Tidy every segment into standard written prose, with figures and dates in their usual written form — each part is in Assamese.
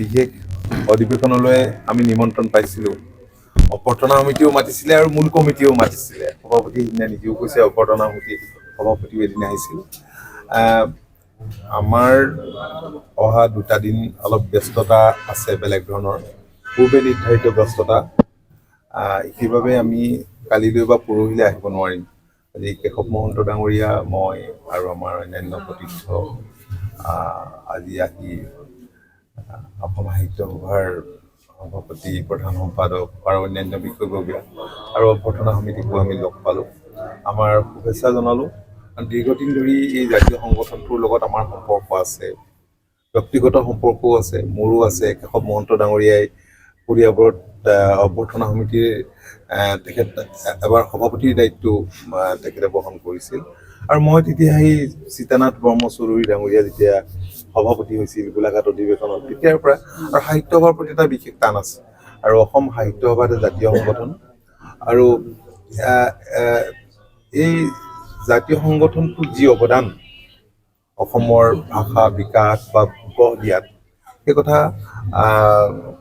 বিশেষ অধিৱেশনলৈ আমি নিমন্ত্ৰণ পাইছিলোঁ। অভ্যৰ্থনা সমিতিও মাতিছিলে আৰু মূল কমিটিও মাতিছিলে। সভাপতি সিদিনা নিজেও কৈছে অভ্যৰ্থনা সমিতিৰ সভাপতিও এদিন আহিছিল। আমাৰ অহা 2টা দিন অলপ ব্যস্ততা আছে, বেলেগ ধৰণৰ পূৰ্বে নিৰ্ধাৰিত ব্যস্ততা। সেইবাবে আমি কালিলৈ বা পৰহিলৈ আহিব নোৱাৰিম। আজি কেশৱ মহন্ত ডাঙৰীয়া, মই আৰু আমাৰ অন্যান্য সতীৰ্থ আজি আহি অসম সাহিত্য সভাৰ সভাপতি, প্ৰধান সম্পাদক আৰু অন্যান্য বিষয়ববীয়া আৰু অভ্যৰ্থনা সমিতিকো আমি লগ পালোঁ, আমাৰ শুভেচ্ছা জনালোঁ। দীৰ্ঘদিন ধৰি এই জাতীয় সংগঠনটোৰ লগত আমাৰ সম্পৰ্ক আছে, ব্যক্তিগত সম্পৰ্কও আছে, মোৰো আছে। কেশৱ মহন্ত ডাঙৰীয়াই পৰিয়ালত অভ্যৰ্থনা সমিতিৰ তেখেত এবাৰ সভাপতিৰ দায়িত্ব তেখেতে বহন কৰিছিল। আৰু মই তেতিয়া সেই সীতানাথ ব্ৰহ্মচৌধুৰী ডাঙৰীয়া যেতিয়া সভাপতি হৈছিল গোলাঘাট অধিৱেশনত, তেতিয়াৰ পৰা আৰু সাহিত্য সভাৰ প্ৰতি এটা বিশেষ টান আছে। আৰু অসম সাহিত্য সভা এটা জাতীয় সংগঠন, আৰু এই জাতীয় সংগঠনটোৰ যি অৱদান অসমৰ ভাষা বিকাশ বা গঢ় দিয়াত, সেই কথা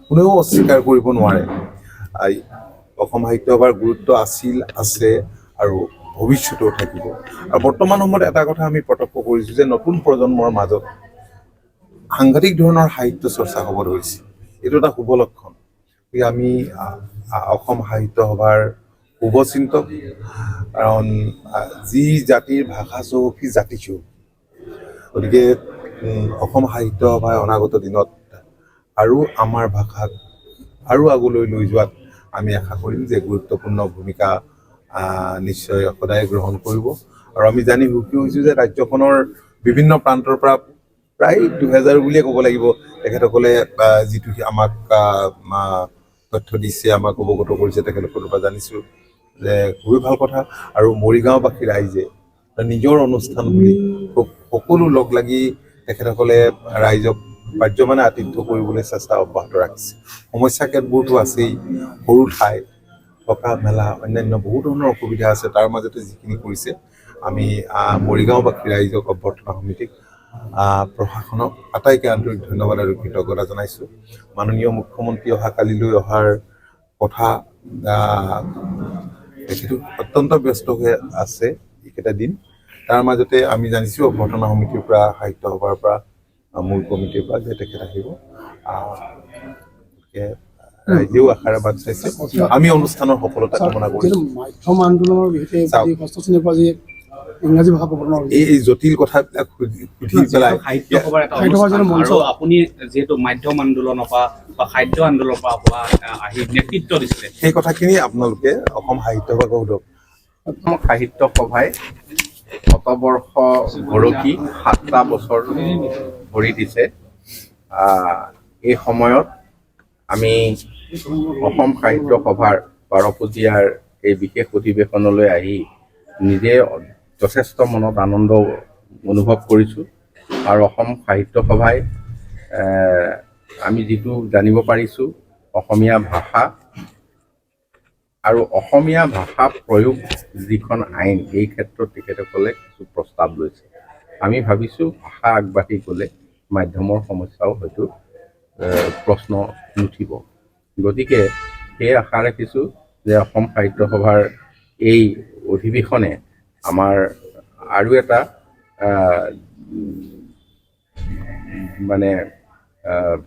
কোনেও অস্বীকাৰ কৰিব নোৱাৰে। অসম সাহিত্য সভাৰ গুৰুত্ব আছিল, আছে আৰু ভৱিষ্যতেও থাকিব। আৰু বৰ্তমান সময়ত এটা কথা আমি প্ৰত্যক্ষ কৰিছোঁ যে নতুন প্ৰজন্মৰ মাজত সাংঘাতিক ধৰণৰ সাহিত্য চৰ্চা হ'ব ধৰিছে। এইটো এটা শুভ লক্ষণ। আমি অসম সাহিত্য সভাৰ শুভচিন্তক, কাৰণ যি জাতিৰ ভাষা চহকী জাতি চহকী। গতিকে অসম সাহিত্য সভাই অনাগত দিনত আৰু আমাৰ ভাষাক আৰু আগলৈ লৈ যোৱাত আমি আশা কৰিম যে গুৰুত্বপূৰ্ণ ভূমিকা নিশ্চয় সদায় গ্ৰহণ কৰিব। আৰু আমি জানি সুখী হৈছোঁ যে ৰাজ্যখনৰ বিভিন্ন প্ৰান্তৰ পৰা প্ৰায় 2000 বুলিয়ে ক'ব লাগিব তেখেতসকলে যিটো আমাক তথ্য দিছে, আমাক অৱগত কৰিছে, তেখেতসকলৰ পৰা জানিছোঁ যে খুবেই ভাল কথা। আৰু মৰিগাঁওবাসী ৰাইজে নিজৰ অনুষ্ঠান বুলি সকলো লগ লাগি তেখেতসকলে ৰাইজক পাৰ্যমানে আতিথ্য কৰিবলৈ চেষ্টা অব্যাহত ৰাখিছে। সমস্যা কেতবোৰতো আছেই, সৰু ঠাই, থকা মেলা, অন্যান্য বহু ধৰণৰ অসুবিধা আছে। তাৰ মাজতে যিখিনি কৰিছে, আমি মৰিগাঁওবাসী ৰাইজক, অভ্যৰ্থনা সমিতিক, প্ৰশাসনক আটাইকে আন্তৰিক ধন্যবাদ আৰু কৃতজ্ঞতা জনাইছোঁ। মাননীয় মুখ্যমন্ত্ৰী অহাকালিলৈ অহাৰ কথা, তেখেতো অত্যন্ত ব্যস্ত হৈ আছে এইকেইটা দিন। তাৰ মাজতে আমি জানিছোঁ অভ্যৰ্থনা সমিতিৰ পৰা, সাহিত্য সভাৰ পৰা, মূল কমিটিৰ পৰা যে তেখেত আহিব। ৰাইজেও আশাৰে বাট চাইছে। আমি অনুষ্ঠানৰ সফলতা কামনা কৰিছোঁ। মাধ্যম আন্দোলনৰ বিশেষে ইংৰাজী ভাষা প্ৰৱৰ্তনৰ এই জটিল কথাবিলাক সুধি পেলাই সাহিত্য সভাৰ এটা অনুষ্ঠান, আৰু আপুনি যিহেতু মাধ্যম আন্দোলনৰ পৰা বা সাহিত্য আন্দোলনৰ পৰা আহি নেতৃত্ব দিছিলে, সেই কথাখিনি আপোনালোকে অসম সাহিত্য সভাক সোধক। অসম সাহিত্য সভাই শতবৰ্ষ গৰকি 7টা বছৰ ভৰি দিছে। এই সময়ত আমি অসম সাহিত্য সভাৰ 12পূজীয়াৰ এই বিশেষ অধিৱেশনলৈ আহি নিজে যথেষ্ট মনত আনন্দ অনুভৱ কৰিছোঁ। আৰু অসম সাহিত্য সভাই আমি যিটো জানিব পাৰিছোঁ, অসমীয়া ভাষা আৰু অসমীয়া ভাষা প্ৰয়োগ যিখন আইন, এই ক্ষেত্ৰত তেখেতসকলে কিছু প্ৰস্তাৱ লৈছে। আমি ভাবিছোঁ ভাষা আগবাঢ়ি গ'লে মাধ্যমৰ সমস্যাও হয়তো প্ৰশ্ন নুঠিব। গতিকে সেই আশা ৰাখিছোঁ যে অসম সাহিত্য সভাৰ এই অধিৱেশনে আমাৰ আৰু এটা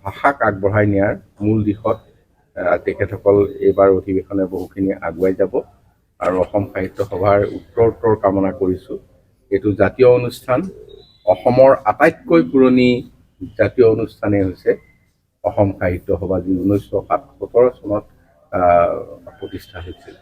ভাষাক আগবঢ়াই নিয়াৰ মূল দিশত তেখেতসকল এইবাৰ অধিৱেশনে বহুখিনি আগুৱাই যাব। আৰু অসম সাহিত্য সভাৰ উত্তৰ কামনা কৰিছোঁ। এইটো জাতীয় অনুষ্ঠান। অসমৰ আটাইতকৈ পুৰণি জাতীয় অনুষ্ঠানেই হৈছে অসম সাহিত্য সভা, যি 1977 চনত প্ৰতিষ্ঠা হৈছিল।